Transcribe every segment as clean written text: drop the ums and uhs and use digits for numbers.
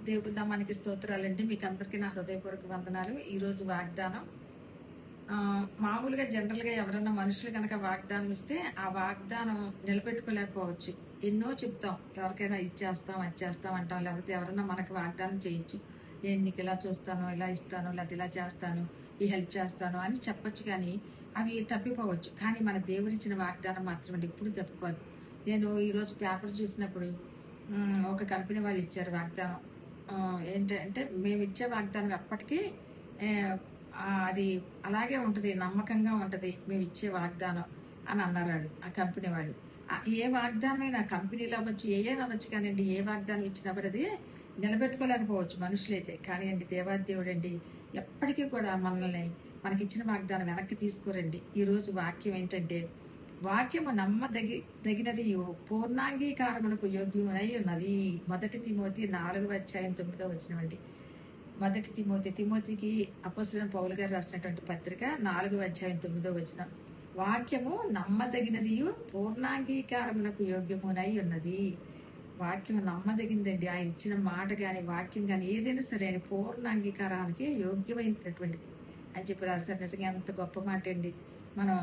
దేవుడి నామానికి స్తోత్రాలండి. మీకు అందరికీ నా హృదయపూర్వక వందనాలు. ఈరోజు వాగ్దానం మామూలుగా జనరల్‌గా ఎవరన్నా మనుషులు గనక వాగ్దానం ఇస్తే, ఆ వాగ్దానం నిలబెట్టుకోలేకపోవచ్చు. ఎన్నో చెప్తాం. ఎవరికైనా ఇచ్చేస్తాం, అది చేస్తాం అంటాం. లేకపోతే ఎవరన్నా మనకు వాగ్దానం చేయొచ్చు. నేను నీకు ఇలా చూస్తాను, ఇలా ఇస్తాను, లేకపోతే ఇలా చేస్తాను, ఈ హెల్ప్ చేస్తాను అని చెప్పొచ్చు కానీ, అవి తప్పిపోవచ్చు. కానీ మన దేవుడిచ్చిన వాగ్దానం మాత్రం ఎప్పుడు తప్పిపోదు. నేను ఈరోజు పేపర్ చూసినప్పుడు ఒక కంపెనీ వాళ్ళు ఇచ్చారు వాగ్దానం. ఏంటంటే మేమిచ్చే వాగ్దానం ఎప్పటికీ అది అలాగే ఉంటది. నమ్మకంగా ఉంటది. మేమిచ్చే వాగ్దానం అని అన్నారు వాళ్ళు, ఆ కంపెనీ వాళ్ళు. ఏ వాగ్దానమైనా కంపెనీలు అవ్వచ్చు, ఏదైనా అవ్వచ్చు కానివ్వండి, ఏ వాగ్దానం ఇచ్చినా కూడా అది నిలబెట్టుకోలేకపోవచ్చు మనుషులైతే. కానీ అండి దేవాదేవుడు అండి ఎప్పటికీ కూడా మనల్ని మనకిచ్చిన వాగ్దానం వెనక్కి తీసుకోరండి. ఈరోజు వాక్యం ఏంటంటే, వాక్యము నమ్మదగినది పూర్ణాంగీకారమునకు యోగ్యమునై ఉన్నది. 1 తిమోతి 4:9 మొదటి తిమోతికి అపోస్తలుడైన పౌలు గారు రాసినటువంటి పత్రిక 4:9 వాక్యము నమ్మదగినది పూర్ణాంగీకారమునకు యోగ్యమునై ఉన్నది. వాక్యం నమ్మదగిందండి. ఆయన ఇచ్చిన మాట గాని వాక్యం గాని ఏదైనా సరే పూర్ణ అంగీకారానికి యోగ్యమైనటువంటిది అని చెప్పి రాశారు. నిజంగా ఎంత గొప్ప మాట అండి. మనం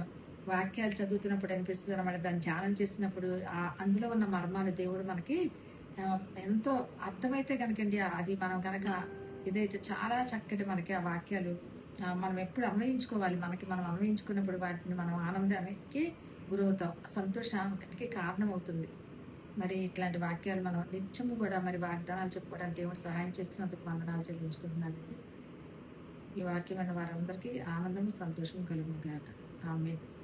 వాక్యాలు చదువుతున్నప్పుడు అనిపిస్తుంది అన్నమాట. దాన్ని ధ్యానం చేసినప్పుడు అందులో ఉన్న మర్మాలు దేవుడు మనకి ఎంతో అర్థమైతే కనుకండి, అది మనం కనుక ఇదైతే చాలా చక్కటి మనకి ఆ వాక్యాలు మనం ఎప్పుడు అన్వయించుకోవాలి. మనం అన్వయించుకున్నప్పుడు వాటిని మనం ఆనందానికి గురవుతాం, సంతోషానికి కారణం అవుతుంది. మరి ఇట్లాంటి వాక్యాలు మనం నిత్యము కూడా మరి వాగ్దానాలు చెప్పుకోవడానికి దేవుడు సహాయం చేస్తున్నందుకు వందనాలు చెల్లించుకుంటున్నానండి. ఈ వాక్యమైన వారందరికీ ఆనందం, సంతోషం కలుగును గాక. ఆమేన్.